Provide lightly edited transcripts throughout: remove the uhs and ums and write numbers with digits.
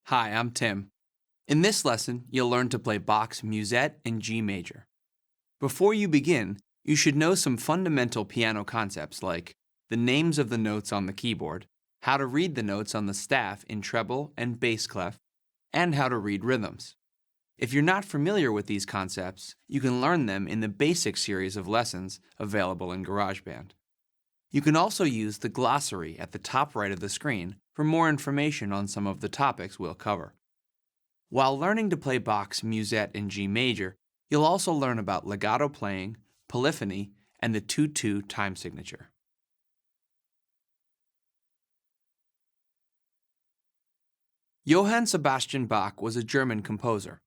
Hi, I'm Tim. In this lesson, you'll learn to play Bach's Musette in G major. Before you begin, you should know some fundamental piano concepts like the names of the notes on the keyboard, how to read the notes on the staff in treble and bass clef, and how to read rhythms. If you're not familiar with these concepts, you can learn them in the basic series of lessons available in GarageBand. You can also use the glossary at the top right of the screen for more information on some of the topics we'll cover. While learning to play Bach's Musette in G major, you'll also learn about legato playing, polyphony, and the 2/2 time signature. Johann Sebastian Bach was a German composer.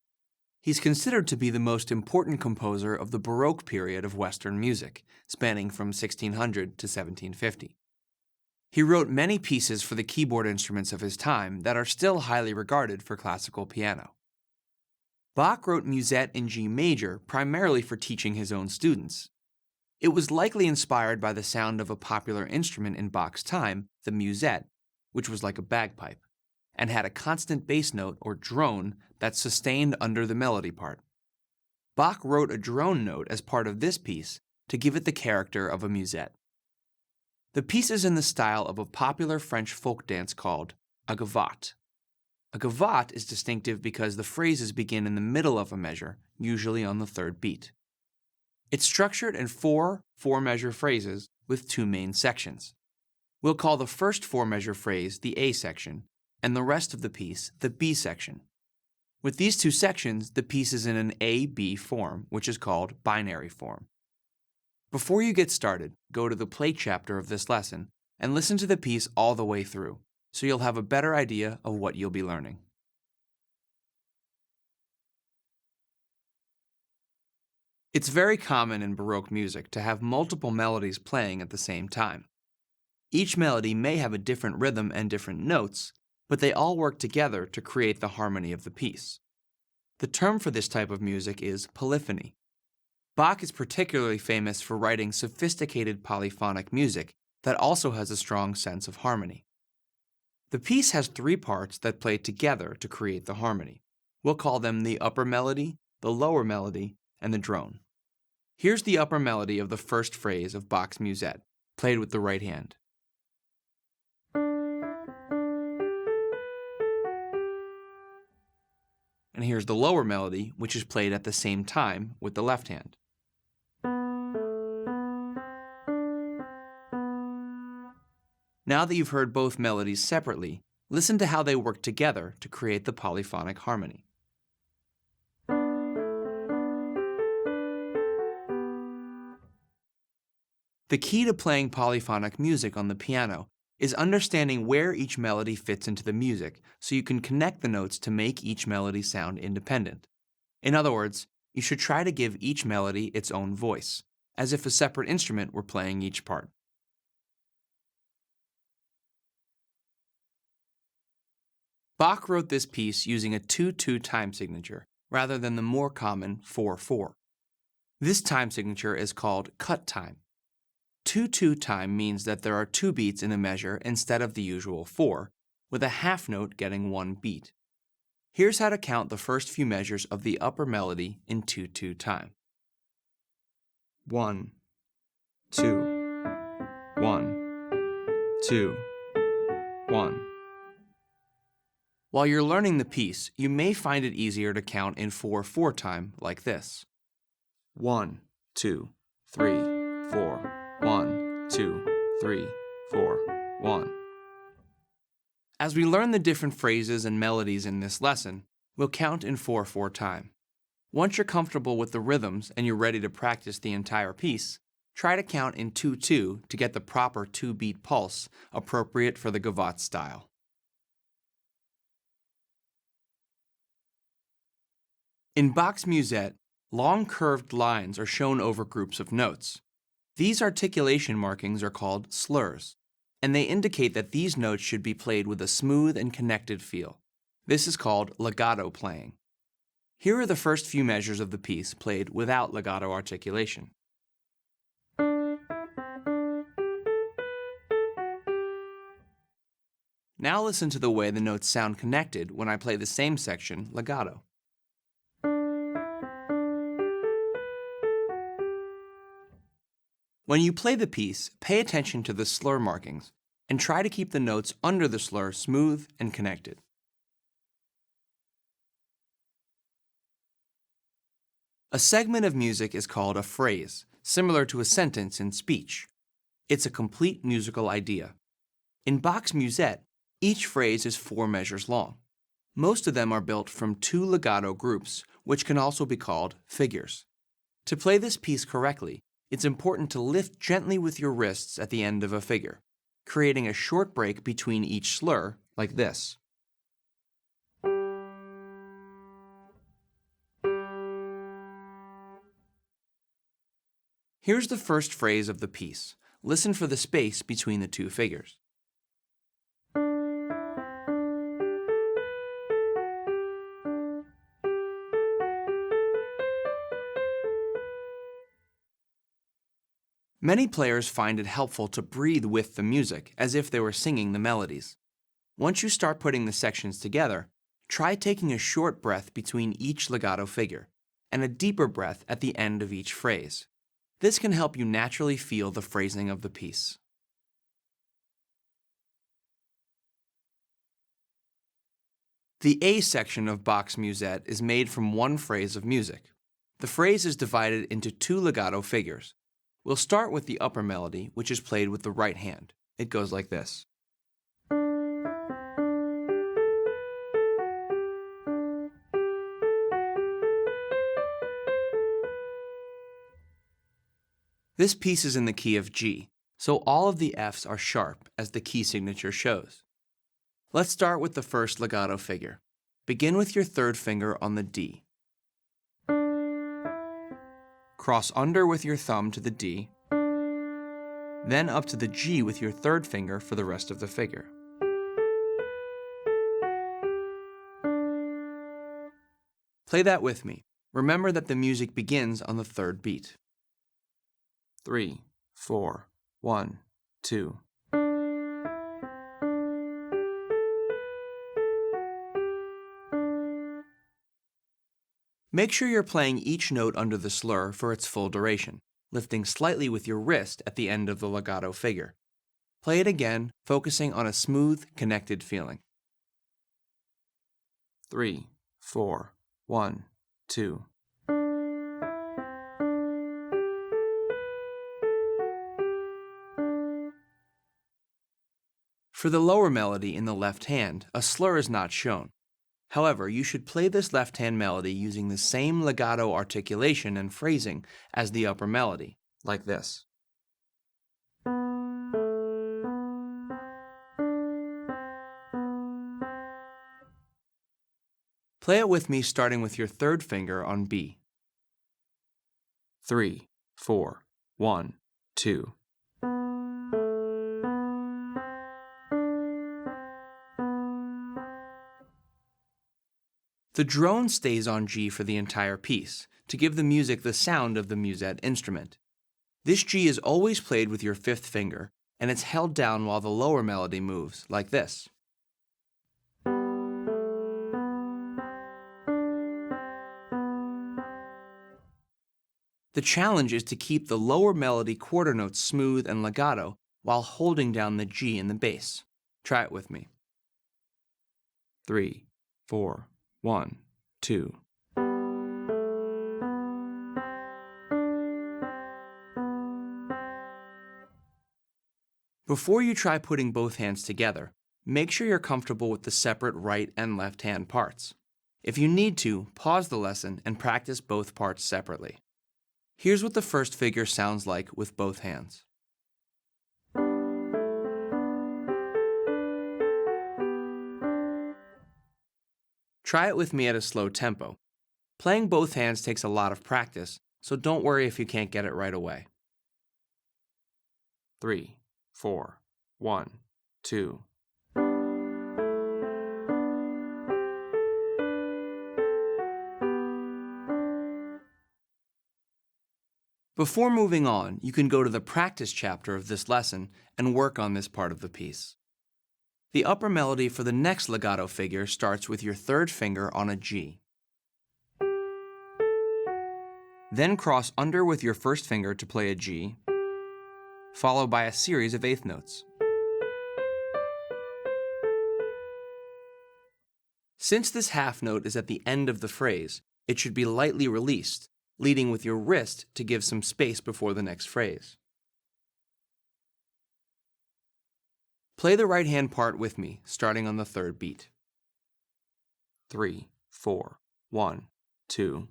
He's considered to be the most important composer of the Baroque period of Western music, spanning from 1600 to 1750. He wrote many pieces for the keyboard instruments of his time that are still highly regarded for classical piano. Bach wrote Musette in G major primarily for teaching his own students. It was likely inspired by the sound of a popular instrument in Bach's time, the musette, which was like a bagpipe, and had a constant bass note or drone that sustained under the melody part. Bach wrote a drone note as part of this piece to give it the character of a musette. The piece is in the style of a popular French folk dance called a gavotte. A gavotte is distinctive because the phrases begin in the middle of a measure, usually on the third beat. It's structured in four four-measure phrases with two main sections. We'll call the first four-measure phrase the A section, and the rest of the piece the B section. With these two sections, the piece is in an A-B form, which is called binary form. Before you get started, go to the play chapter of this lesson and listen to the piece all the way through, so you'll have a better idea of what you'll be learning. It's very common in Baroque music to have multiple melodies playing at the same time. Each melody may have a different rhythm and different notes, but they all work together to create the harmony of the piece. The term for this type of music is polyphony. Bach is particularly famous for writing sophisticated polyphonic music that also has a strong sense of harmony. The piece has three parts that play together to create the harmony. We'll call them the upper melody, the lower melody, and the drone. Here's the upper melody of the first phrase of Bach's Musette, played with the right hand. And here's the lower melody, which is played at the same time with the left hand. Now that you've heard both melodies separately, listen to how they work together to create the polyphonic harmony. The key to playing polyphonic music on the piano is understanding where each melody fits into the music so you can connect the notes to make each melody sound independent. In other words, you should try to give each melody its own voice, as if a separate instrument were playing each part. Bach wrote this piece using a 2/2 time signature rather than the more common 4/4. This time signature is called cut time. 2/2 time means that there are two beats in a measure instead of the usual four, with a half note getting one beat. Here's how to count the first few measures of the upper melody in 2/2 time. 1, 2, 1, 2, 1. While you're learning the piece, you may find it easier to count in 4/4 time like this. 1, 2, 3, 4. 1, 2, 3, 4, 1. As we learn the different phrases and melodies in this lesson, we'll count in 4/4 time. Once you're comfortable with the rhythms and you're ready to practice the entire piece, try to count in 2/2 to get the proper two-beat pulse appropriate for the gavotte style. In Bach's Musette, long curved lines are shown over groups of notes. These articulation markings are called slurs, and they indicate that these notes should be played with a smooth and connected feel. This is called legato playing. Here are the first few measures of the piece played without legato articulation. Now listen to the way the notes sound connected when I play the same section legato. When you play the piece, pay attention to the slur markings and try to keep the notes under the slur smooth and connected. A segment of music is called a phrase, similar to a sentence in speech. It's a complete musical idea. In Bach's Musette, each phrase is 4 measures long. Most of them are built from 2 legato groups, which can also be called figures. To play this piece correctly, it's important to lift gently with your wrists at the end of a figure, creating a short break between each slur, like this. Here's the first phrase of the piece. Listen for the space between the 2 figures. Many players find it helpful to breathe with the music, as if they were singing the melodies. Once you start putting the sections together, try taking a short breath between each legato figure, and a deeper breath at the end of each phrase. This can help you naturally feel the phrasing of the piece. The A section of Bach's Musette is made from 1 phrase of music. The phrase is divided into 2 legato figures. We'll start with the upper melody, which is played with the right hand. It goes like this. This piece is in the key of G, so all of the Fs are sharp, as the key signature shows. Let's start with the first legato figure. Begin with your 3rd finger on the D. Cross under with your thumb to the D, then up to the G with your 3rd finger for the rest of the figure. Play that with me. Remember that the music begins on the 3rd beat. 3, 4, 1, 2. Make sure you're playing each note under the slur for its full duration, lifting slightly with your wrist at the end of the legato figure. Play it again, focusing on a smooth, connected feeling. 3, 4, 1, 2. For the lower melody in the left hand, a slur is not shown. However, you should play this left-hand melody using the same legato articulation and phrasing as the upper melody, like this. Play it with me starting with your 3rd finger on B. 3, 4, 1, 2. The drone stays on G for the entire piece, to give the music the sound of the musette instrument. This G is always played with your 5th finger, and it's held down while the lower melody moves, like this. The challenge is to keep the lower melody quarter notes smooth and legato while holding down the G in the bass. Try it with me. 3, 4, 1, 2. Before you try putting both hands together, make sure you're comfortable with the separate right and left hand parts. If you need to, pause the lesson and practice both parts separately. Here's what the first figure sounds like with both hands. Try it with me at a slow tempo. Playing both hands takes a lot of practice, so don't worry if you can't get it right away. 3, 4, 1, 2. Before moving on, you can go to the practice chapter of this lesson and work on this part of the piece. The upper melody for the next legato figure starts with your third finger on a G. Then cross under with your first finger to play a G, followed by a series of eighth notes. Since this half note is at the end of the phrase, it should be lightly released, leading with your wrist to give some space before the next phrase. Play the right hand part with me, starting on the third beat. 3, 4, 1, 2.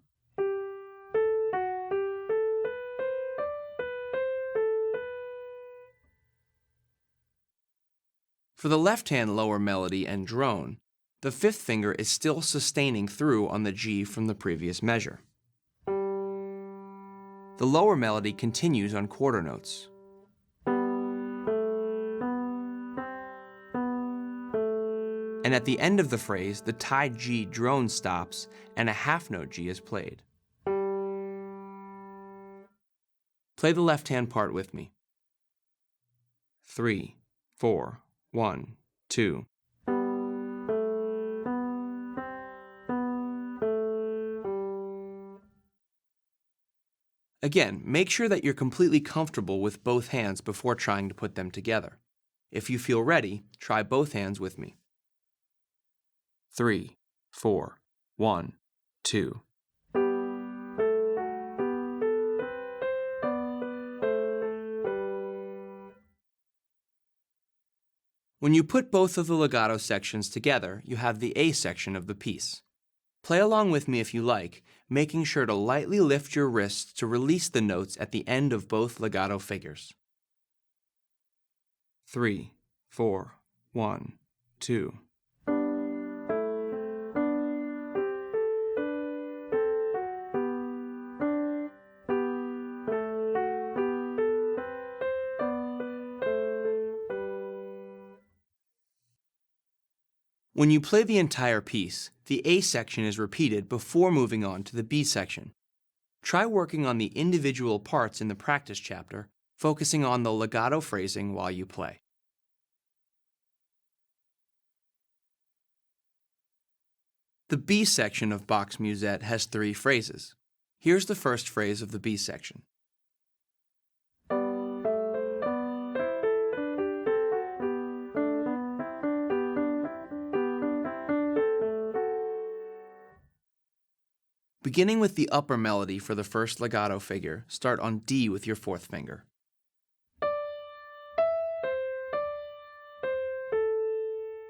For the left hand lower melody and drone, the fifth finger is still sustaining through on the G from the previous measure. The lower melody continues on quarter notes. And at the end of the phrase, the tied G drone stops and a half note G is played. Play the left hand part with me. 3, 4, 1, 2. Again, make sure that you're completely comfortable with both hands before trying to put them together. If you feel ready, try both hands with me. 3, 4, 1, 2. When you put both of the legato sections together, you have the A section of the piece. Play along with me if you like, making sure to lightly lift your wrists to release the notes at the end of both legato figures. 3, 4, 1, 2. When you play the entire piece, the A section is repeated before moving on to the B section. Try working on the individual parts in the practice chapter, focusing on the legato phrasing while you play. The B section of Bach's Musette has 3 phrases. Here's the first phrase of the B section. Beginning with the upper melody for the first legato figure, start on D with your fourth finger.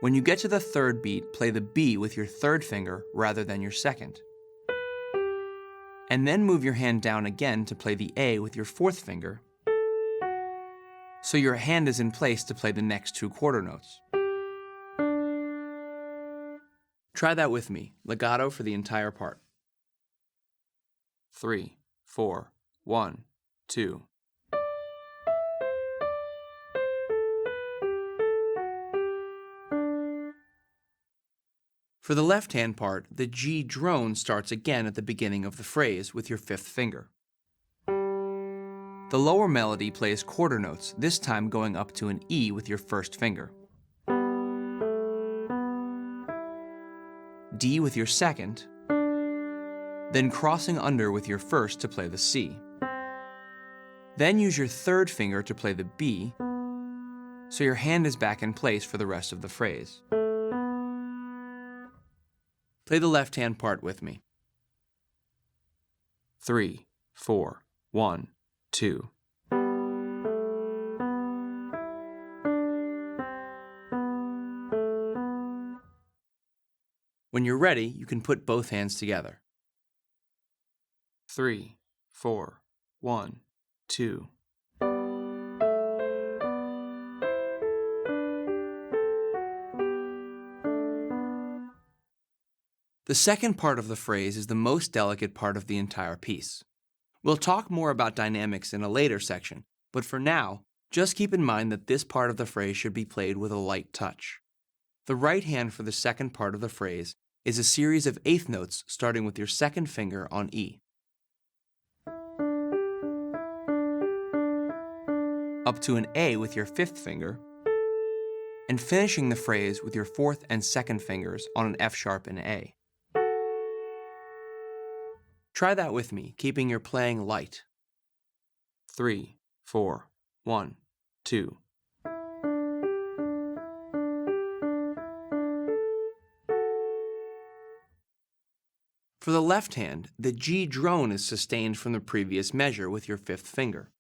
When you get to the third beat, play the B with your third finger rather than your second. And then move your hand down again to play the A with your fourth finger, so your hand is in place to play the next 2 quarter notes. Try that with me, legato for the entire part. 3, 4, 1, 2. For the left-hand part, the G drone starts again at the beginning of the phrase with your fifth finger. The lower melody plays quarter notes, this time going up to an E with your first finger. D with your second, then crossing under with your first to play the C. Then use your third finger to play the B, so your hand is back in place for the rest of the phrase. Play the left-hand part with me. 3, 4, 1, 2. When you're ready, you can put both hands together. 3, 4, 1, 2. The second part of the phrase is the most delicate part of the entire piece. We'll talk more about dynamics in a later section, but for now, just keep in mind that this part of the phrase should be played with a light touch. The right hand for the second part of the phrase is a series of eighth notes starting with your second finger on E. Up to an A with your fifth finger, and finishing the phrase with your fourth and second fingers on an F sharp and A. Try that with me, keeping your playing light. 3, 4, 1, 2. For the left hand, the G drone is sustained from the previous measure with your fifth finger.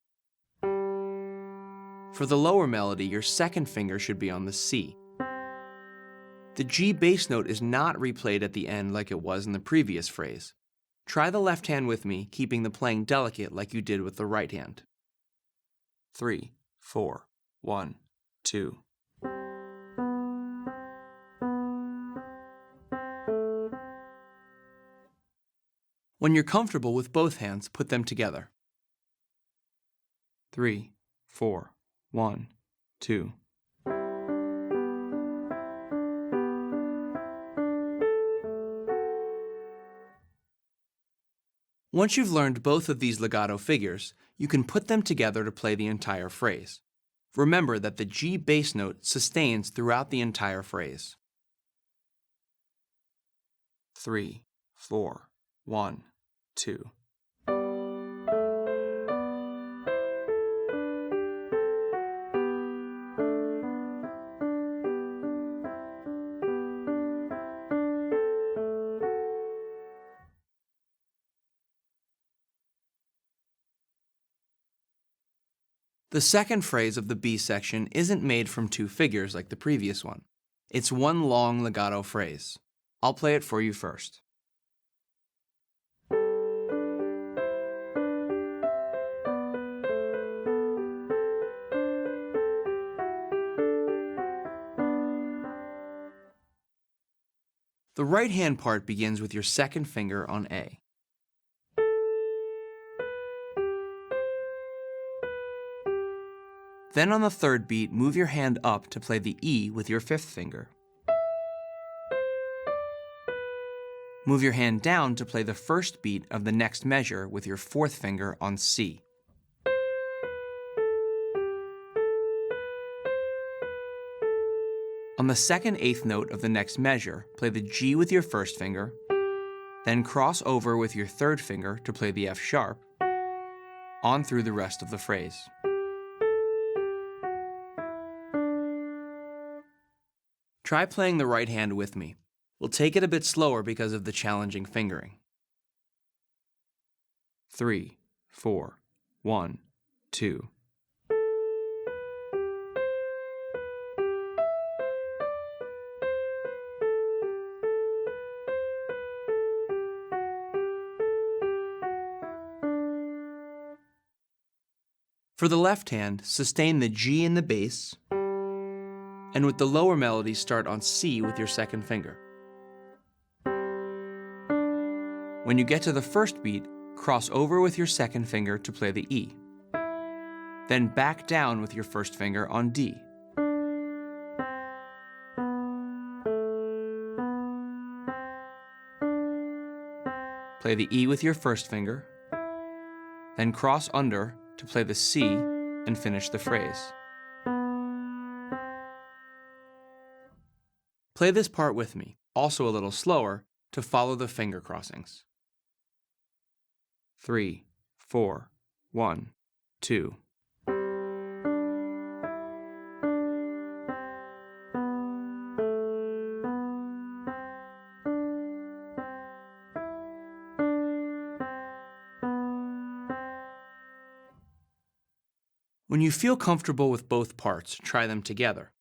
For the lower melody, your second finger should be on the C. The G bass note is not replayed at the end like it was in the previous phrase. Try the left hand with me, keeping the playing delicate like you did with the right hand. 3, 4, 1, 2. When you're comfortable with both hands, put them together. 3, 4, 1, 2. Once you've learned both of these legato figures, you can put them together to play the entire phrase. Remember that the G bass note sustains throughout the entire phrase. 3, 4, 1, 2. The second phrase of the B section isn't made from two figures like the previous one. It's one long legato phrase. I'll play it for you first. The right hand part begins with your second finger on A. Then on the third beat, move your hand up to play the E with your fifth finger. Move your hand down to play the first beat of the next measure with your fourth finger on C. On the second eighth note of the next measure, play the G with your first finger, then cross over with your third finger to play the F sharp, on through the rest of the phrase. Try playing the right hand with me. We'll take it a bit slower because of the challenging fingering. 3, 4, 1, 2. For the left hand, sustain the G in the bass, and with the lower melody, start on C with your second finger. When you get to the first beat, cross over with your second finger to play the E. Then back down with your first finger on D. Play the E with your first finger, then cross under to play the C and finish the phrase. Play this part with me, also a little slower, to follow the finger crossings. 3, 4, 1, 2. When you feel comfortable with both parts, try them together.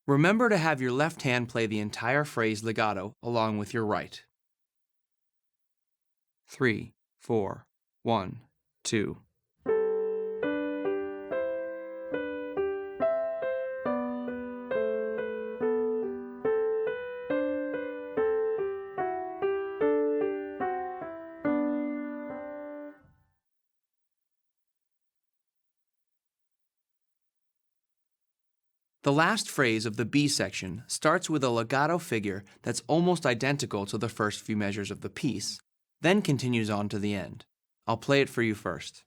Remember to have your left hand play the entire phrase legato along with your right. 3, 4, 1, 2. The last phrase of the B section starts with a legato figure that's almost identical to the first few measures of the piece, then continues on to the end. I'll play it for you first.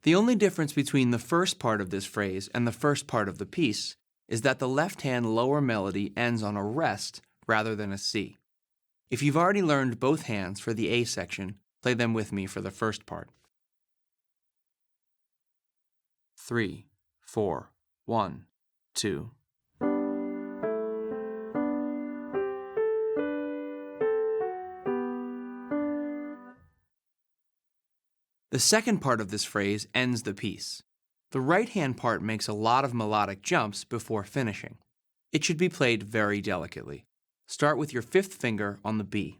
The only difference between the first part of this phrase and the first part of the piece is that the left-hand lower melody ends on a rest rather than a C. If you've already learned both hands for the A section, play them with me for the first part. 3, 4, 1, 2. The second part of this phrase ends the piece. The right-hand part makes a lot of melodic jumps before finishing. It should be played very delicately. Start with your fifth finger on the B.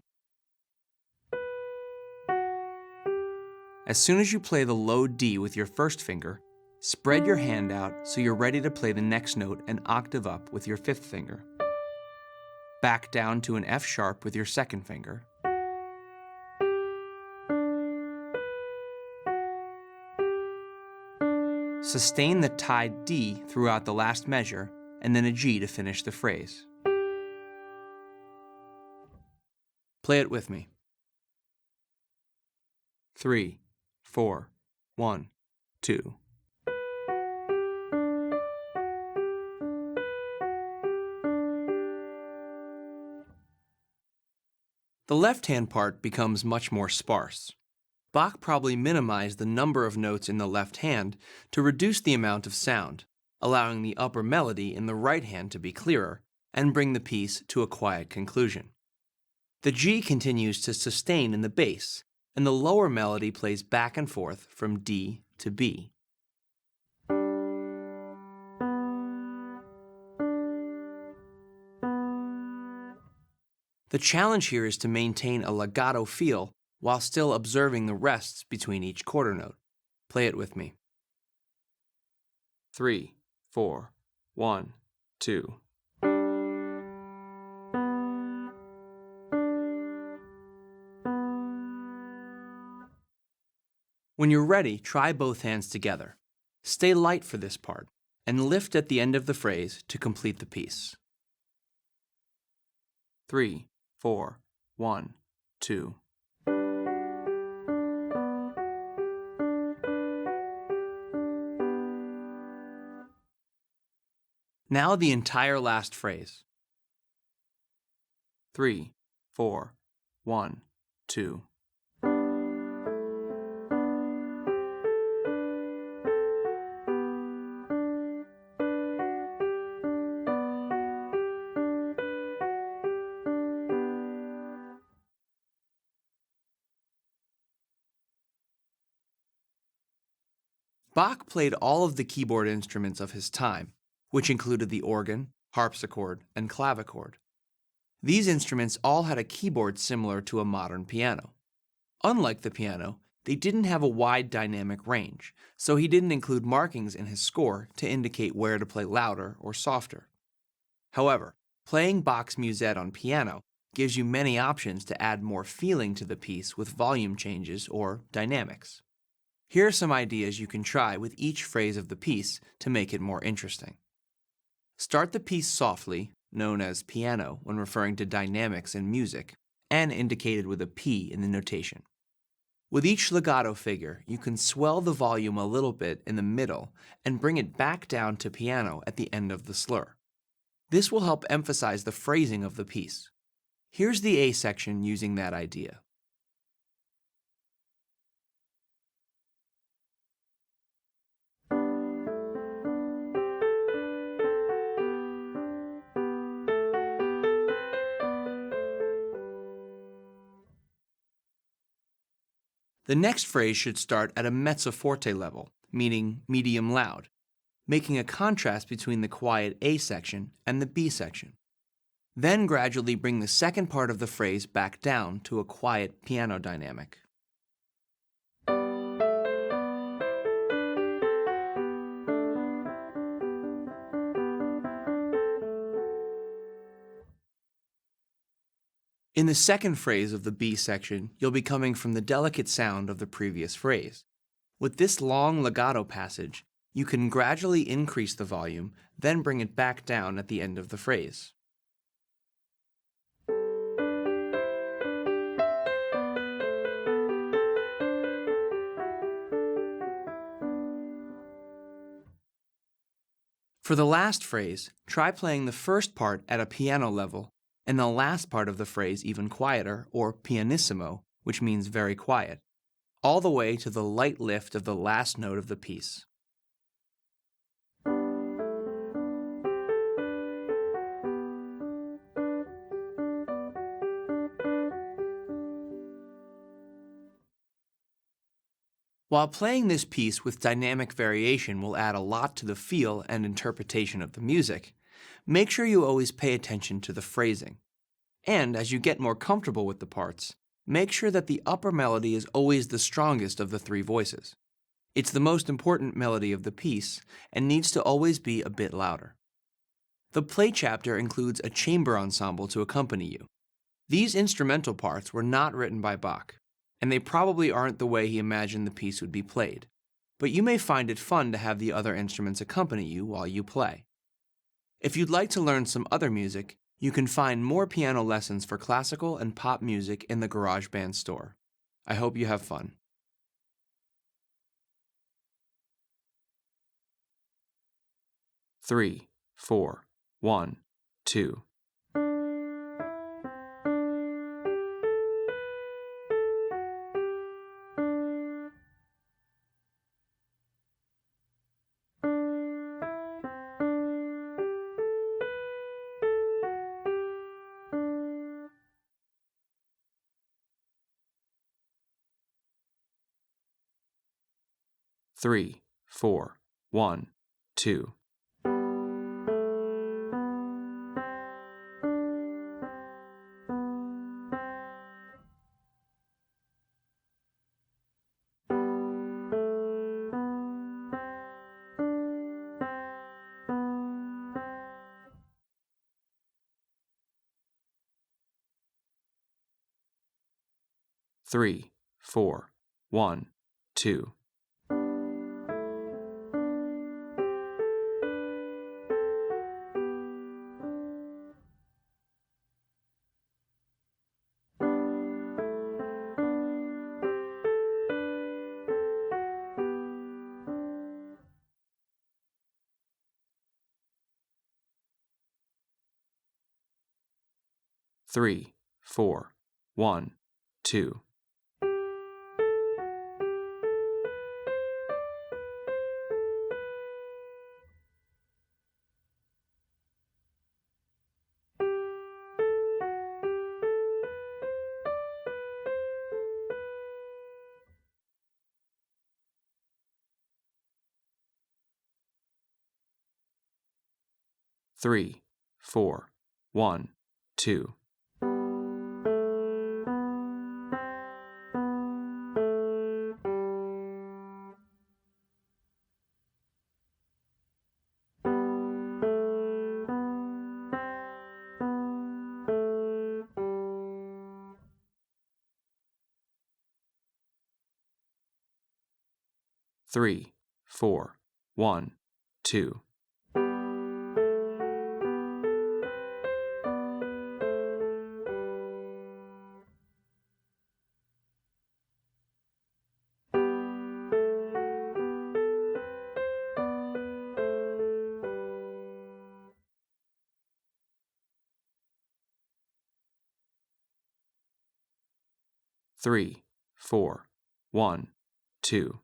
As soon as you play the low D with your first finger, spread your hand out so you're ready to play the next note an octave up with your fifth finger. Back down to an F sharp with your second finger. Sustain the tied D throughout the last measure, and then a G to finish the phrase. Play it with me. 3, 4, 1, 2. The left-hand part becomes much more sparse. Bach probably minimized the number of notes in the left hand to reduce the amount of sound, allowing the upper melody in the right hand to be clearer and bring the piece to a quiet conclusion. The G continues to sustain in the bass, and the lower melody plays back and forth from D to B. The challenge here is to maintain a legato feel while still observing the rests between each quarter note. Play it with me. 3, 4, 1, 2. When you're ready, try both hands together. Stay light for this part, and lift at the end of the phrase to complete the piece. 3, 4, 1, 2. Now the entire last phrase. 3, 4, 1, 2. Bach played all of the keyboard instruments of his time, which included the organ, harpsichord, and clavichord. These instruments all had a keyboard similar to a modern piano. Unlike the piano, they didn't have a wide dynamic range, so he didn't include markings in his score to indicate where to play louder or softer. However, playing Bach's Musette on piano gives you many options to add more feeling to the piece with volume changes or dynamics. Here are some ideas you can try with each phrase of the piece to make it more interesting. Start the piece softly, known as piano when referring to dynamics in music, and indicated with a P in the notation. With each legato figure, you can swell the volume a little bit in the middle and bring it back down to piano at the end of the slur. This will help emphasize the phrasing of the piece. Here's the A section using that idea. The next phrase should start at a mezzo forte level, meaning medium loud, making a contrast between the quiet A section and the B section. Then gradually bring the second part of the phrase back down to a quiet piano dynamic. In the second phrase of the B section, you'll be coming from the delicate sound of the previous phrase. With this long legato passage, you can gradually increase the volume, then bring it back down at the end of the phrase. For the last phrase, try playing the first part at a piano level and the last part of the phrase even quieter, or pianissimo, which means very quiet, all the way to the light lift of the last note of the piece. While playing this piece with dynamic variation will add a lot to the feel and interpretation of the music, make sure you always pay attention to the phrasing. And as you get more comfortable with the parts, make sure that the upper melody is always the strongest of the three voices. It's the most important melody of the piece and needs to always be a bit louder. The play chapter includes a chamber ensemble to accompany you. These instrumental parts were not written by Bach, and they probably aren't the way he imagined the piece would be played, but you may find it fun to have the other instruments accompany you while you play. If you'd like to learn some other music, you can find more piano lessons for classical and pop music in the GarageBand store. I hope you have fun. Three, 4, 1, 2. 3, 4, 1, 2. 3, 4, 1, 2. 3, 4, 1, 2. 3, 4, 1, 2. 3, 4, 1, 2. 3, 4, 1, 2.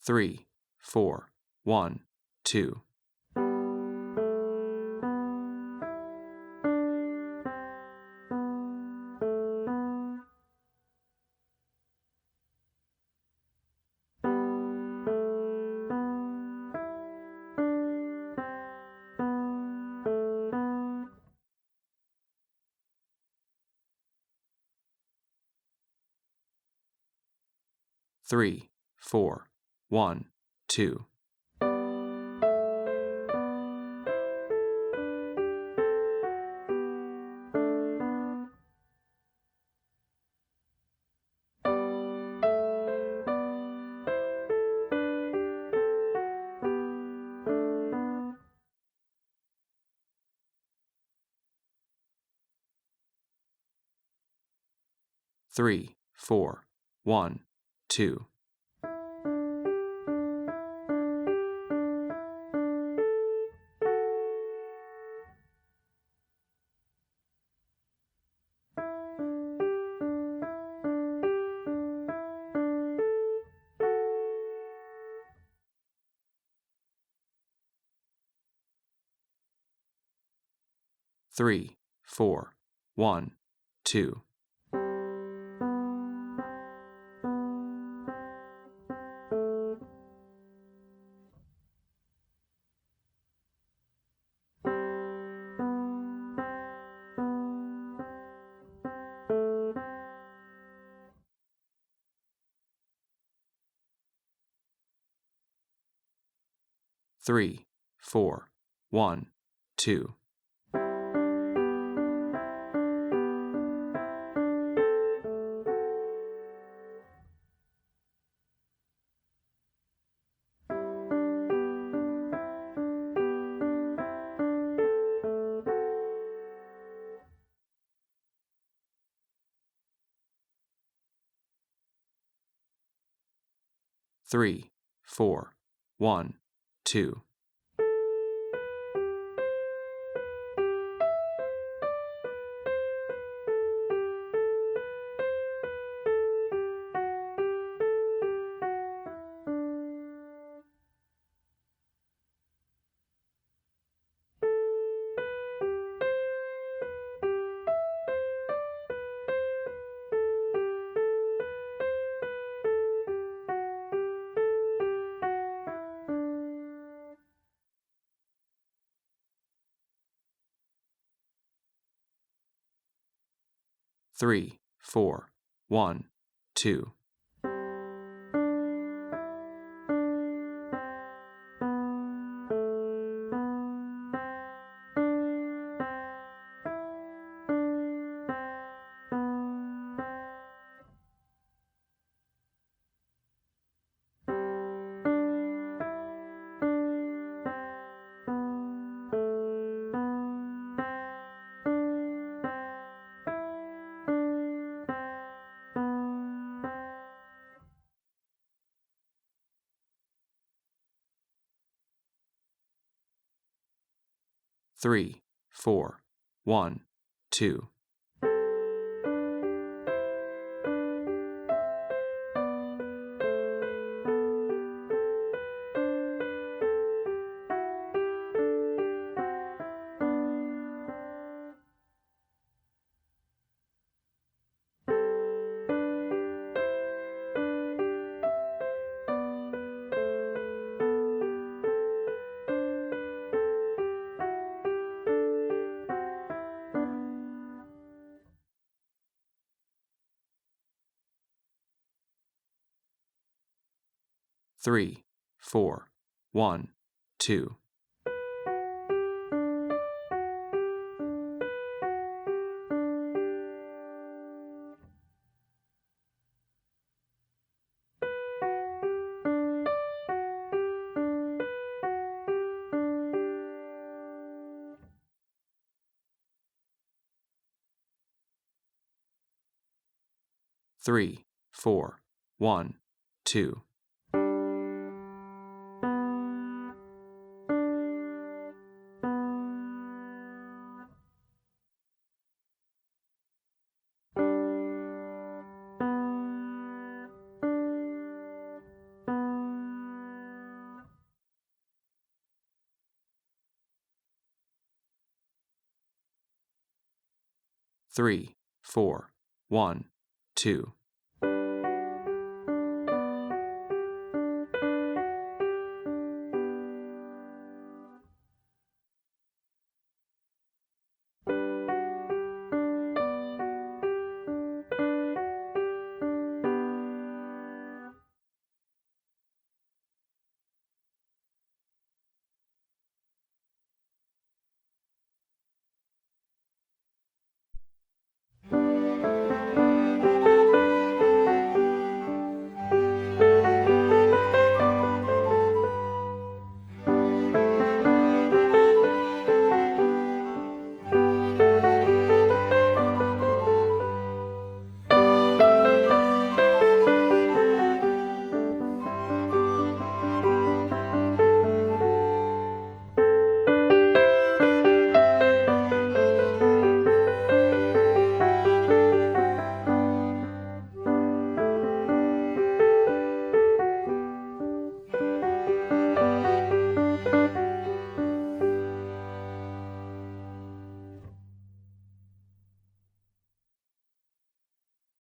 3, 4, 1, 2. 3, 4, 1, 2. 3, 4, 1, 2. 3, 4, 1, 2. 3, 4, 1, 2. 3, 4, 1, 2. 3, 4, 1, 2. 3, 4, 1, 2. 3, 4, 1, 2. 3, 4, 1, 2. 3, 4, 1, 2.